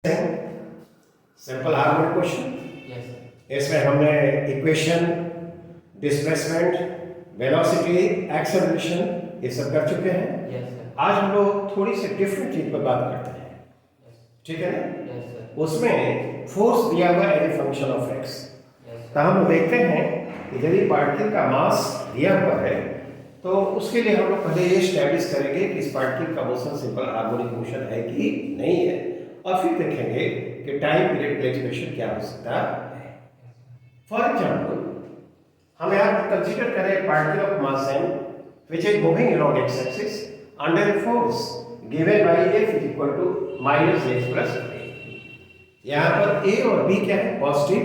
Simple harmonic question. Yes इसमें हमने equation, displacement, velocity, acceleration ये सब कर चुके हैं। यस सर आज हम लोग थोड़ी सी डिफरेंट चीज पर बात करते हैं, ठीक है ना? यस सर उसमें फोर्स दिया हुआ as a function of x. Yes तो हम देखते हैं कि यदि पार्टिकल का मास दिया हुआ है तो उसके लिए हम लोग पहले ये स्टैब्लिश करेंगे कि इस पार्टिकल का मोशन सिंपल हार्मोनिक मोशन है कि नहीं है, और फिर देखेंगे कि टाइम पीरियड का एक्सप्रेशन क्या हो सकता है। फॉर एग्जाम्पल, हम यहाँ पर कंसीडर करें particle of mass m which is moving along x axis under a force given by F is equal to minus x plus a। यहाँ पर a और b क्या है? Positive,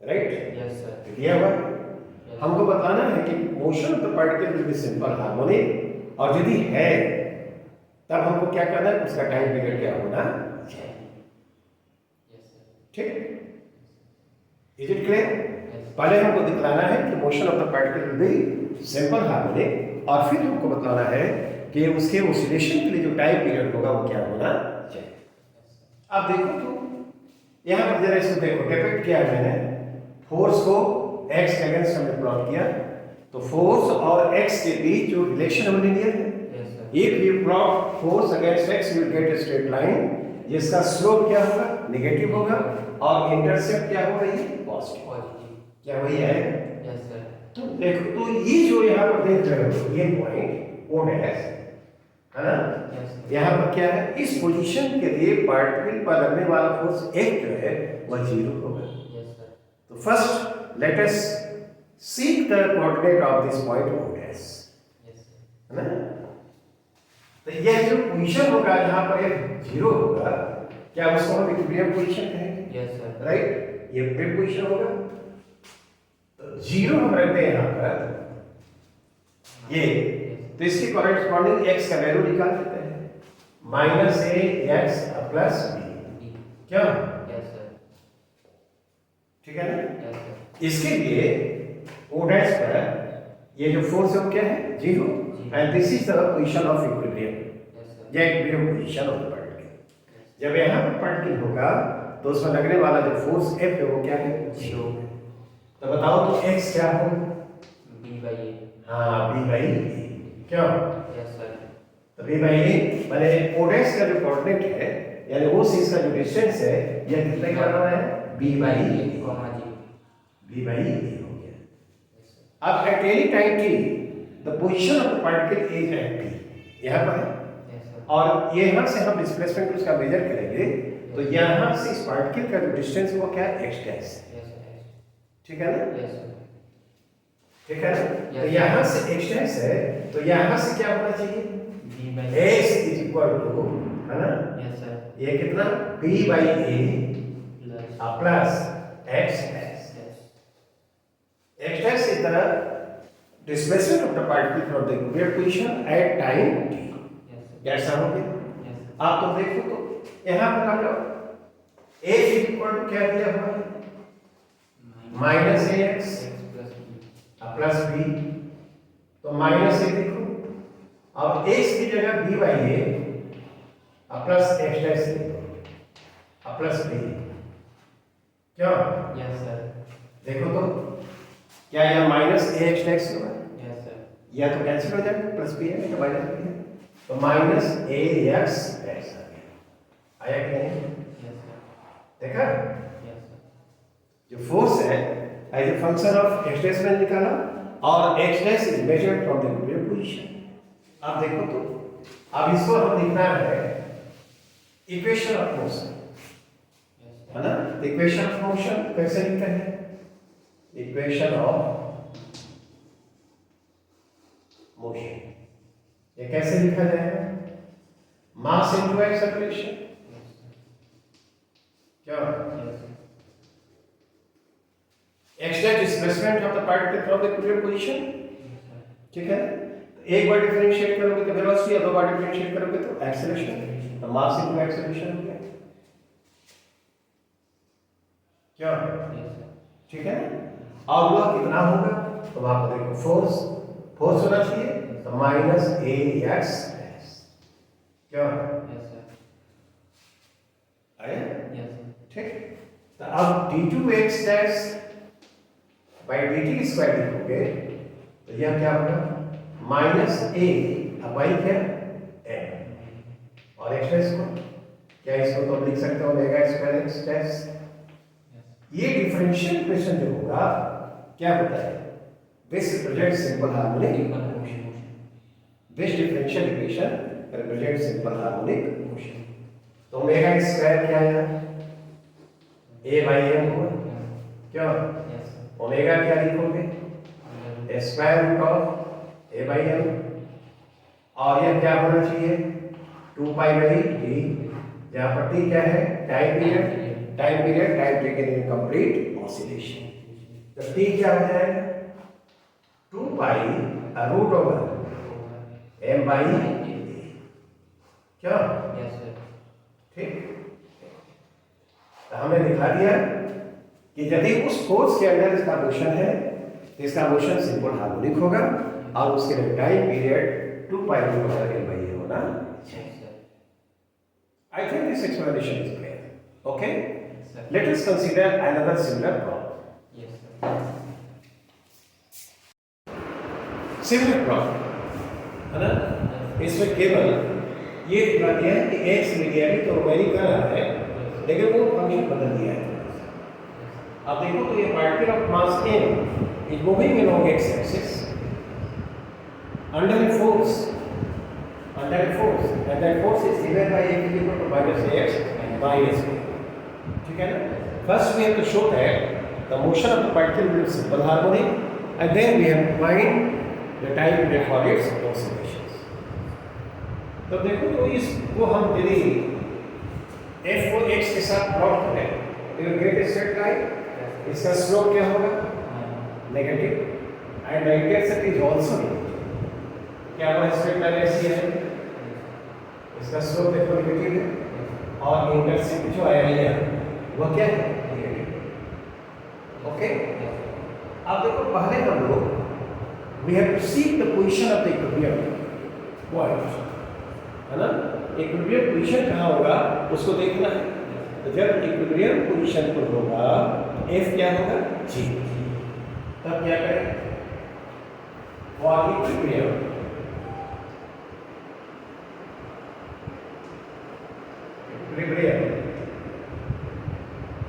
right? यस सर दिया हुआ है। हमको बताना है कि motion of the particle will be simple harmonic, और यदि है तब हमको क्या करना है, उसका टाइम पीरियड क्या होना चाहिए। ठीक, इज इट क्लियर? पहले हमको दिखलाना है कि motion of the particle will be simple harmonic, और फिर हमको बताना है कि उसके ऑसिलेशन के लिए जो टाइम पीरियड होगा वो क्या होना चाहिए। अब देखो तो यहाँ पर जरा इसको देखो, डिपिक्ट किया है मैंने। फोर्स को x के अगेंस्ट हमने प्लॉट किया, तो फोर्स और x के बीच जो रिलेशन हमने लिया है, if you plot force against x you get a straight line जिसका स्लोप क्या होगा? नेगेटिव होगा, और इंटरसेप्ट क्या होगा? ये पॉजिटिव। क्या वही है? यस सर तो देखो, तो ये जो यहाँ पर देख रहे हो ये पॉइंट ओ डैश है ना, यहाँ पर क्या है? इस पोजीशन के लिए पार्टिकल पर लगने वाला फोर्स एक जो है वह 0 होगा। यस सर तो first let us seek the coordinate of this point O dash, yes है ना? तो यह जो पोजीशन होगा जहाँ पर ये 0 होगा, क्या उसको हम इक्विलिब्रियम पोजीशन कहेंगे? यस सर राइट, ये इक्विलिब्रियम पोजीशन होगा। तो 0 हम रखते हैं यहाँ पर ये, तो इसकी कॉरेस्पॉन्डिंग x का वैल्यू निकाल देते हैं, minus a x plus B. क्या? यस सर ठीक है ना? यस सर इसके लिए o डैश पर ये जो फोर्स है वो क्या है? 0, and this is the position of equilibrium, yes sir या equilibrium position of the particle. जब यहाँ पर पार्टिकल होगा तो उसमें लगने वाला जो फोर्स F है वो क्या है? 0। तो बताओ तो x क्या हो? b/a हाँ, b/a। क्या? यस सर तो b/a माने o डैश का जो कोऑर्डिनेट है, यानी वो चीज का जो डिस्टेंस है, यह कितने का बना है? b/a, b/a, b/a हो गया। अब at any time t the position of the particle is at p, यहाँ पर है, यस सर और ये यहाँ से हम डिस्प्लेसमेंट उसका मेजर करेंगे, तो यहाँ से इस पार्टिकल का जो डिस्टेंस वो क्या है? x डैश, ठीक है ना? यस सर ठीक है ना? तो यहाँ से x डैश है, तो यहाँ से क्या होना चाहिए? b/a x is equal to, है ना, यस सर ये कितना? b/a plus x dash. x dash is the displacement of the particle from the equilibrium position at time t। कैसा हो गया? आप तो देखो, तो यहाँ पर आ जाओ, a is equal to क्या दिया हुआ है? Minus a x plus B, तो माइनस ए देखो, अब x की जगह b/a प्लस x डैश देखो प्लस b। क्या? यस सर देखो तो क्या यह माइनस ए एक्स डैश होगा? यस सर या तो कैंसिल हो जाएगा, प्लस बी है तो माइनस बी है, तो माइनस ए एक्स डैश आ गया। आया कि नहीं? यस सर देखा? यस सर जो फोर्स है as a function of x dash में निकाला, और x dash is measured from the equilibrium position. अब देखो तो, अब इसको हम लिखना है इक्वेशन ऑफ मोशन, है ना? इक्वेशन ऑफ मोशन कैसे लिखते हैं? इक्वेशन ऑफ मोशन ये कैसे लिखा जाएगा? Mass into acceleration. क्या? x dash displacement of the particle from the equilibrium position, ठीक है? तो एक बार डिफरेंशिएट करोगे तो वेलोसिटी, और दो बार डिफरेंशिएट करोगे तो एक्सेलरेशन, तो मास इनटू एक्सेलरेशन हो गया। क्या? ठीक है? और वह कितना होगा? तो वहां पर देखो फोर्स होना चाहिए, तो माइनस ए एक्स, क्या? ठीक। तो अब d2x dash by dt square लिखोगे तो यह क्या होगा माइनस a अब y क्या m और x डैश को क्या इसको तो लिख सकते हो ओमेगा स्क्वायर x डैश। ये डिफरेंशियल इक्वेशन जो होगा क्या होता है this represents simple harmonic motion. This differential equation represents simple harmonic motion. तो ओमेगा स्क्वायर क्या है a बाई m होगा क्या ओमेगा क्या लिखोगे square root of a by m और यह क्या होना चाहिए 2 पाई बाई d जहां पर t क्या है time period time taken in complete oscillation. तो t क्या हो जाएगा 2 पाई root over m by a क्या ठीक। तो हमने दिखा दिया कि यदि उस फोर्स के अंदर इसका मोशन है तो इसका मोशन सिंपल हार्मोनिक होगा और उसके लिए time period 2 pi root over m by a होना चाहिए। I think this explanation is clear. Okay? Let us consider another similar problem. Similar problem, है ना? इसमें केवल ये दिखा दिया है कि x मिल गया है तो रोमेनी कर रहा है लेकिन वो फंक्शन बदल दिया है। अब देखो तो ये particle of mass m is moving along x axis under a force and that force is given by f equal to minus ax minus b. ठीक है ना? First we have to show that the motion of the particle will be simple harmonic and then we have to find the time period for its oscillations. तो देखो तो इसको हम यदि f को x के साथ प्लॉट करें तो you get a straight line. इसका स्लोप क्या होगा negative and the intensity is also negative. क्या हुआ स्ट्रेट लाइन ऐसी है इसका स्लोप देखो नेगेटिव है और इंटरसेप्ट जो आया है वो क्या है नेगेटिव। ओके अब देखो पहले हम लोग we have to seek the position of the equilibrium point है ना। इक्विलिब्रियम पोजीशन कहाँ होगा उसको देखना है। तो जब इक्विलिब्रियम पोजीशन पर होगा f क्या होगा g तब क्या करें for equilibrium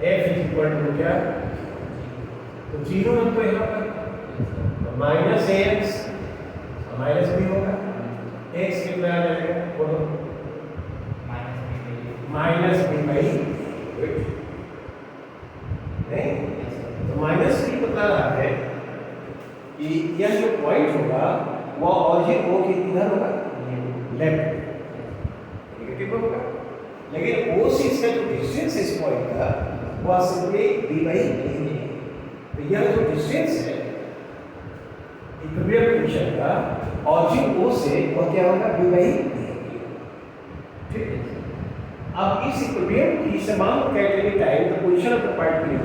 f is equal to क्या तो जीरो रख दो यहाँ पर माइनस ax माइनस b होगा x कितना आ जाएगा बोलो माइनस b बाई नहीं तो माइनस b बता रहा है कि यह जो पॉइंट होगा वो ऑरिजिन o के किधर होगा लेफ्ट नेगेटिव होगा लेकिन o से इसका जो डिस्टेंस इस पॉइंट का वह सिंपली b बाई a। तो यह जो डिस्टेंस है इक्विलिब्रियम पोजीशन का ऑरिजिन o से वह क्या होगा b बाई a। ठीक है अब इस इक्विलिब्रियम की समान category time the position of the particle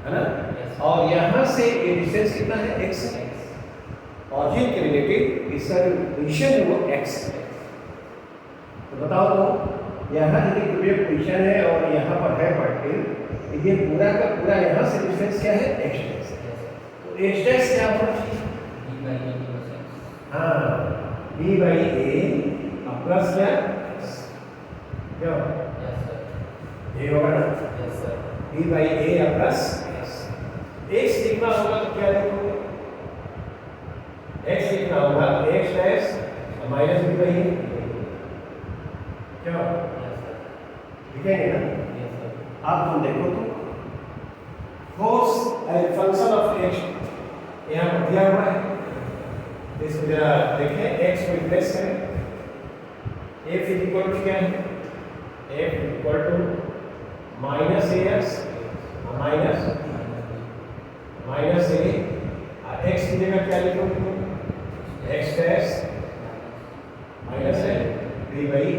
है ना और यहाँ से ये डिस्टेंस कितना है x है ऑरिजिन के रिलेटिव इसका जो पोजीशन है वो x है। तो बताओ तो यहाँ यदि इक्विलिब्रियम पोजीशन है और यहाँ पर है पार्टिकल ये पूरा का पूरा यहाँ से डिस्टेंस क्या है x डैश। तो x डैश क्या होना चाहिए हाँ b बाई a प्लस क्या क्या ये होगा ना b by a plus x लिखना होगा तो क्या लिखोगे x लिखना होगा x dash minus b by a क्या लिखेंगे ना। अब हम देखो तो force as function of x यहाँ पर दिया हुआ है इसको जरा देखें x को रिप्लेस करें f इज इक्वल टू क्या है f equal to minus ax minus a x की जगह क्या लिखोगे x डैश माइनस है b बाई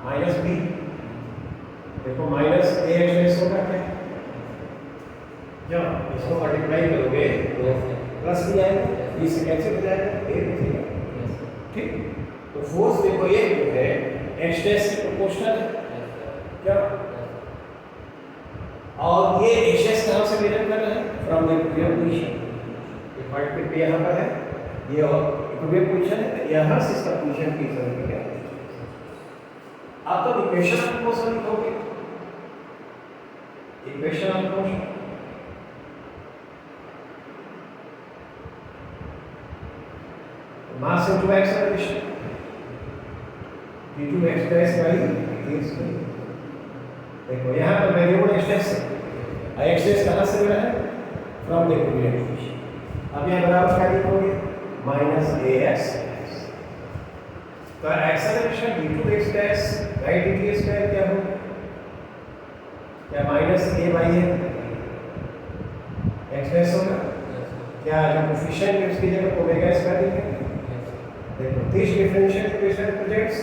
माइनस b देखो माइनस ax डैश होगा क्या जब इसको मल्टीप्लाई करोगे तो प्लस भी आएगा b से कैंसिल हो जाएगा a बचेगा। ठीक तो फोर्स देखो ये जो है x डैश के प्रोपोर्शनल है क्या? और ये एक्सेस कहाँ से मेजर कर रहे हैं? From the equilibrium position. ये पॉइंट पे यहाँ पर है, ये इक्विलिब्रियम पोजीशन है, यहाँ से इसका पोजीशन की जरूरत क्या है? आप तो इक्वेशन ऑफ मोशन लिखोगे, equation of motion mass into acceleration d2x dash by dx। देखो यहाँ पर वेरिएबल x डैश है, x डैश कहाँ से मिला है? From the equilibrium position. अब यहाँ बराबर क्या लिखोगे? Minus ax। तो acceleration d2x dash by dt square क्या होगा? क्या minus a by x dash होगा? क्या जो कोफिशिएंट है उसकी जगह ओमेगा स्क्वायर लिखेंगे? देखो this differential equation presents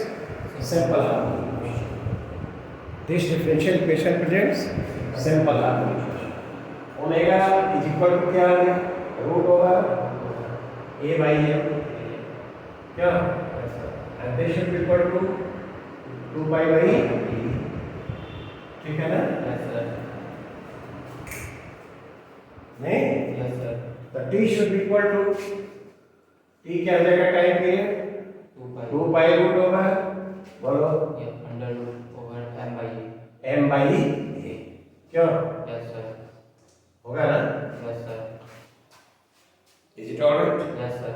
simple harmonic. This differential equation presents simple harmonic. Omega is equal to क्या आ गया? Root over a by m। क्या? And this should be equal to 2 pi by d। ठीक है ना? नहीं? Yes sir. तो t should be equal to, t क्या हो जाएगा टाइम पीरियड? 2 पाई रूट ओवर, बोलो, under root over m by m by a। क्यों? Yes sir. होगा ना? Yes sir. Is it alright? Yes sir.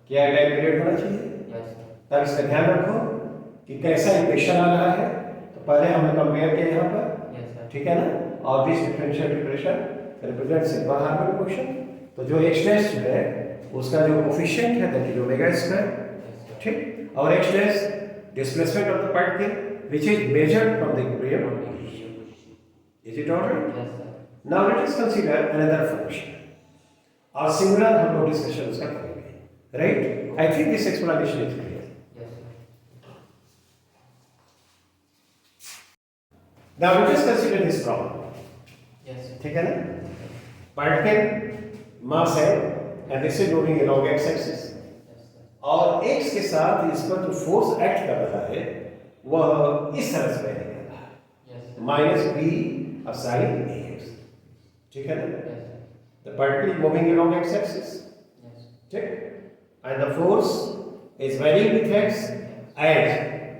क्या टाइम पीरियड होना चाहिए? Yes sir. तब इसका ध्यान रखो कि कैसा इक्वेशन आ रहा है। तो पहले हमने कंपेयर किया यहाँ पर, यस सर। ठीक है ना? और this differential equation represent simple harmonic motion. तो जो x डैश है उसका जो कोफिशिएंट है दैट इज ओमेगा स्क्वायर, ठीक? और x dash displacement of the particle which is measured from the equilibrium position. Is it alright? Yes sir. Now let us consider another function और similar हम लोग discussion उसका करेंगे, right? I think this explanation is clear. Yes sir. Now let us consider this problem, yes sir. ठीक है ना? Particle मास है and this is moving along x axis, और x के साथ इस पर जो फोर्स एक्ट कर रहा है वह इस तरह से वैरी कर रहा है, माइनस बी असाइन ax, ठीक है ना? The particle is moving along x axis, ठीक? And the force is varying with x as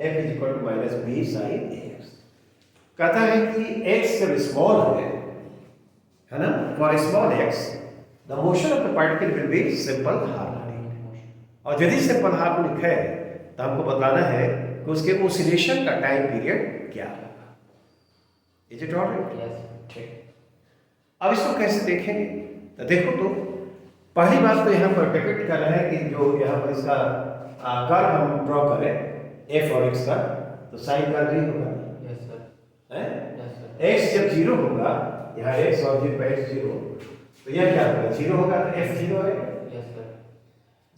f is equal to minus b sin ax। कहता है कि x जब स्मॉल है ना? For small x, the motion of the particle will be simple harmonic। और यदि simple harmonic है तो हमको बताना है कि उसके ओसिलेशन का टाइम पीरियड क्या होगा। Is it alright? यस। ठीक। अब इसको कैसे देखेंगे? तो देखो, तो पहली बात तो यहाँ पर डिपिक्ट कर रहा है कि जो यहाँ पर इसका कर्व हम ड्रॉ करें f और x का, तो साइन कर्व ही होगा। Yes sir. हैं? Yes sir. x जब 0 होगा, यहाँ x और जीरो पर x 0, तो यह क्या होगा? 0 होगा तो f 0 है। Yes sir.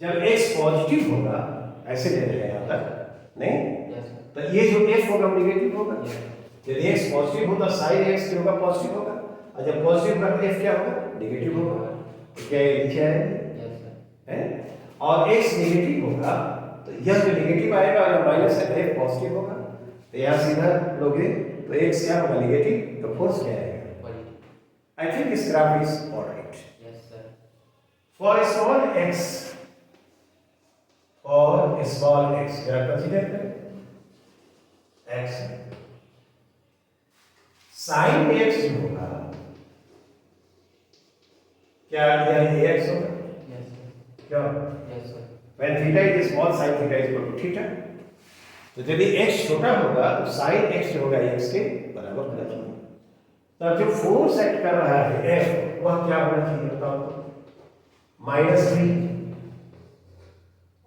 जब x पॉजिटिव होगा, ऐसे ले रहे हैं यहाँ तक, नहीं? Yes sir. तो ये जो f होगा नेगेटिव होगा। यस। यदि x पॉजिटिव होगा साइन x जो होगा पॉजिटिव होगा, और जब पॉजिटिव होगा तो f क्या होगा? नेगेटिव होगा। तो क्या ये लिखा है? Yes sir. हैं? और x नेगेटिव होगा तो यह जो नेगेटिव आएगा और माइनस है तो f पॉजिटिव होगा। तो यहाँ सीधा लोगे तो x क्या होगा? नेगेटिव, तो फोर्स क्या आएगा? I think this graph is alright. Yes sir. For small x, और स्मॉल x जरा कंसीडर करें, x साइन x जो होगा क्या यह ax होगा? Yes sir. क्या? Yes sir. when theta is small sin theta is equal to theta। तो यदि x छोटा होगा तो sin x जो होगा x के बराबर होना चाहिए। तो जो फोर्स एक्ट कर रहा है F वह क्या होना चाहिए बताओ तो? माइनस बी,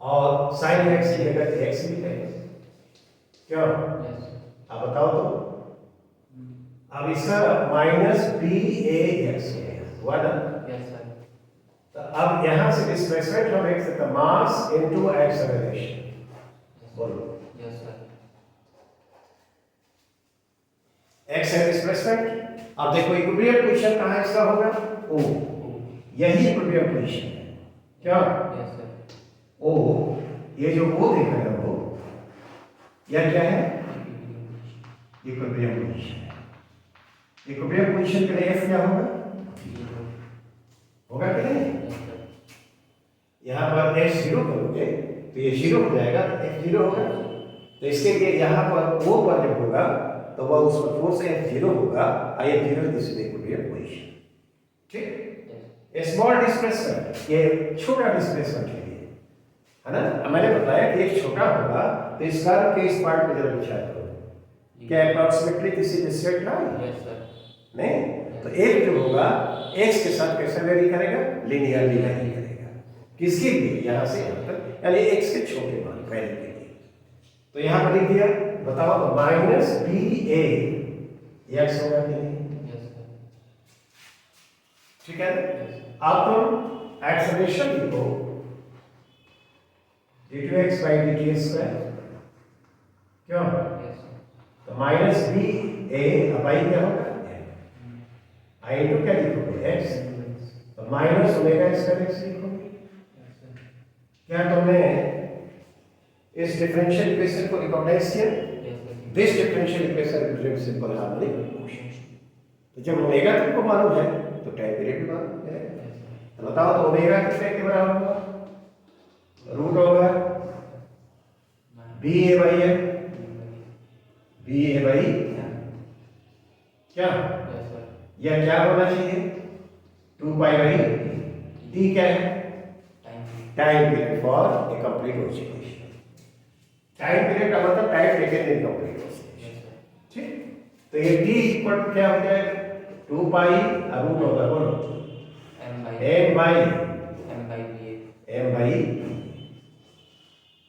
और साइन एक्स की जगह एक्स भी है। क्यों? अब बताओ तो। अब इसका माइनस बी ए एक्स हुआ ना? Yes sir. तो अब यहां से डिस्प्लेसमेंट हम देख सकते हैं, मास इनटू एक्सेलरेशन। बोलो। Yes sir. एक्स है डिस्प्लेसमेंट। अब देखो इक्विलिब्रियम पोजीशन कहां है इसका होगा? ओ, यही इक्विलिब्रियम पोजीशन है। क्या? Yes sir. ओ, ये जो ओ देख रहे हो यह क्या है? इक्विलिब्रियम पोजीशन है। इक्विलिब्रियम पोजीशन के लिए एफ क्या होगा? होगा कि नहीं? यहाँ पर एफ जीरो करोगे तो ये जीरो हो जाएगा, एफ जीरो होगा। तो इसके लिए यहाँ पर ओ पर जब होगा तो वह उस पर फोर्स एफ जीरो होगा, I F zero this is equilibrium position. ठीक, स्मॉल डिस्प्लेसमेंट, ये छोटा डिस्प्लेसमेंट के लिए है ना। मैंने बताया कि एक छोटा होगा तो इस कर्व के इस पार्ट पे जरा विचार करो, क्या approximately this is straight line? Yes sir. नहीं, तो एक जो होगा एक्स के साथ कैसे वेरी करेगा? लिनियरली वेरी करेगा। किसके लिए? यहाँ से यहाँ तक, यानी एक्स के छोटे मान वैल्यू के लिए। तो यहाँ पर लिख दिया, बताओ तो माइनस बी ए एक्स होगा कि नहीं? Yes sir. ठीक है। अब तुम एक्सेलरेशन लिखो d2x by dt स्क्वायर, क्यों? Yes sir. तो माइनस बी ए अब आई क्या होगा? आई इंटू क्या लिखोगे? एक्स। तो माइनस ओमेगा स्क्वायर एक्स लिखोगे। क्या तुमने इस डिफरेंशियल इक्वेशन को रिकॉग्नाइज किया? This differential equation represents simple harmonic motion. तो जब ओमेगा तुमको मालूम है तो टाइम पीरियड भी मालूम है। तो बताओ तो ओमेगा कितने के बराबर होगा? रूट होगा b a by m, b a by क्या? यह क्या होना चाहिए? 2 पाई बाई टी क्या है? Time period for a complete oscillation. Time period का मतलब time taken in complete oscillation. ठीक, तो ये टी इक्वल टू क्या हो जाएगा? 2 पाई रूट होगा, बोलो एम बाई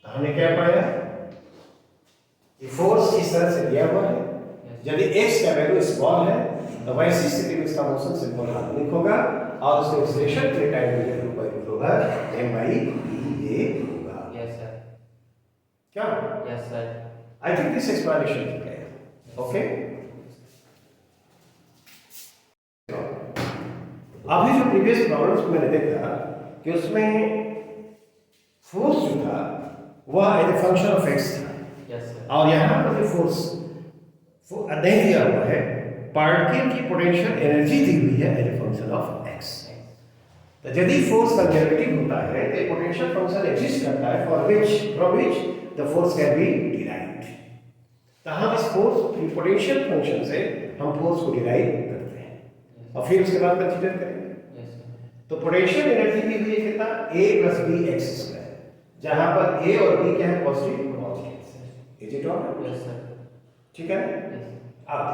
तो हमने क्या पाया कि फोर्स इस तरह से दिया हुआ है, यदि एक्स का वैल्यू स्मॉल है तो वैसी स्थिति में इसका मोशन सिंपल हार्मोनिक होगा और उसके ऑसिलेशन के टाइम पीरियड ऊपर होगा एम बाई बी ए होगा। Yes sir. क्या? Yes sir. I think this explanation is clear. Okay, अभी जो प्रीवियस प्रॉब्लम्स मैंने देखा कि उसमें फोर्स जो था वह as a function of X था। Yes sir. और यहाँ पर जो फोर्स नहीं दिया हुआ है, पार्टिकल की पोटेंशियल एनर्जी दी हुई है as a function of x. तो यदि फोर्स कंजर्वेटिव होता है तो पोटेंशियल फंक्शन एग्जिस्ट करता है from which the force can be derived. तो हम इस फोर्स पोटेंशियल फंक्शन से हम फोर्स को डिराइव करते हैं और फिर उसके बाद कंसीडर करेंगे। Yes sir. तो पोटेंशियल एनर्जी दी हुई है कितना? a plus B x square, जहां पर a और b क्या है? Positive. Is it all? Yes sir. ठीक है। यस। अब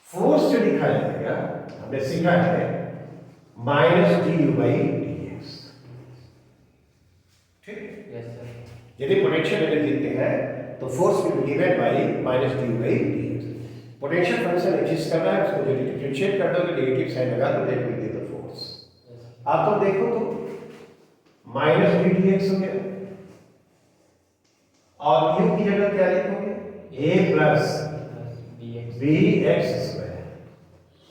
फोर्स जो लिखा जाएगा हमने सीखा है minus D you by D x. ठीक, यस सर। यदि पोटेंशियल एनर्जी देते हैं तो force will be given by minus D you by D x. Potential function exist कर रहा है, उसको यदि डिफरेंशिएट कर दो तो नेगेटिव साइन लगा दो, that will be the force. आप तो देखो तो माइनस डी डी एक्स हो गया और यू की जगह क्या लिखोगे? a plus B x square,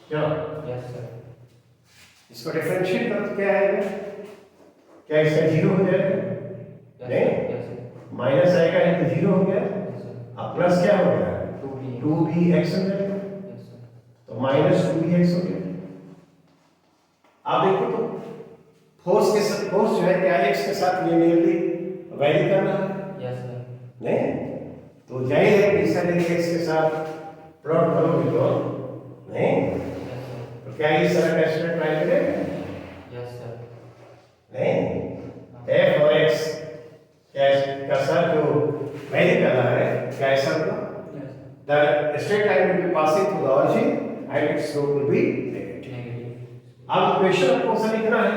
क्या? Yes sir. इसको डिफरेंशिएट करो तो क्या आएगा? क्या इसका जीरो हो जाएगा? नहीं, यस सर। माइनस आएगा नहीं तो जीरो हो गया। Yes sir. अब प्लस क्या हो गया? 2b 2bx हो जाएगा, यस सर। तो माइनस 2bx हो गया। आप देखो तो फोर्स के साथ फोर्स जो है क्या x के साथ लिनियरली वैरी कर रहा है? Yes sir. नहीं, तो जाहिर है कि इसका x के साथ प्लॉट करोगे तो नहीं, यस सर। तो क्या इस तरह का स्ट्रेट लाइन मिलेगा? Yes sir. नहीं, f और x क्या का सर जो वैरी कर रहा है क्या ऐसा होगा? The straight line will be passing through the origin and its slope will be negative. अब इक्वेशन ऑफ मोशन लिखना है,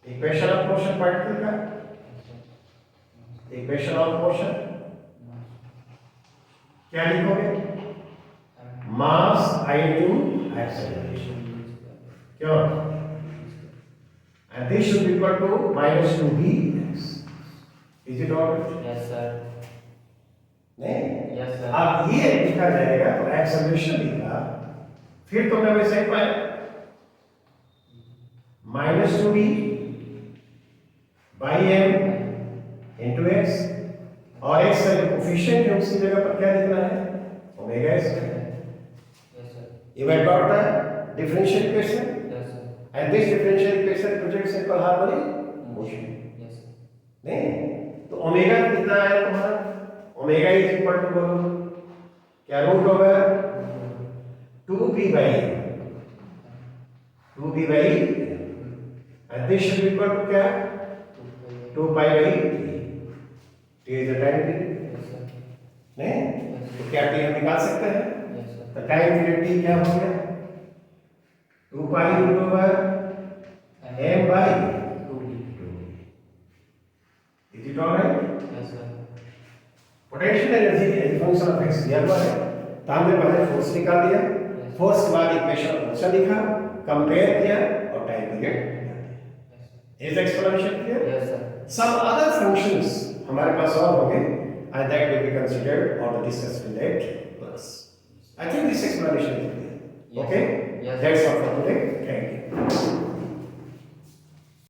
इक्वेशन ऑफ मोशन पार्टिकल का, इक्वेशन ऑफ मोशन क्या लिखोगे? मास इनटू एक्सेलरेशन, क्यों? And this should be equal to minus 2bx. Is it all right? Yes sir. नहीं, yes sir. अब ये लिखा जाएगा तो एक्सेलरेशन लिखा, फिर तुमने वैसे ही पाया minus 2b by m into x और x का जो कोफिशिएंट है उसकी जगह पर क्या लिखना है omega square Yes, sir. you have got the differential equation Yes, sir. and this differential equation projects into harmonic motion Yes, sir. नहीं तो ओमेगा कितना है तुम्हारा ओमेगा इज इक्वल टू बोलो क्या root over 2b by 2b by and this should be equal to क्या 2 pi by t is the time period Yes, sir. नहीं Yes, तो क्या t हम निकाल सकते हैं yes, sir. तो टाइम पीरियड t क्या हो गया 2 pi root over m by 2D. is it all right Yes, sir. Potential energy as function of x दिया हुआ है तो हमने पहले फोर्स निकाल दिया फोर्स के बाद इक्वेशन ऑफ मोशन लिखा कंपेयर किया और time period Yes, sir. Is explanation clear Yes, sir. Some other functions हमारे पास और होंगे and that will be considered और discuss in that class I think this explanation is clear Yes. Okay Yes. That's all for today thank you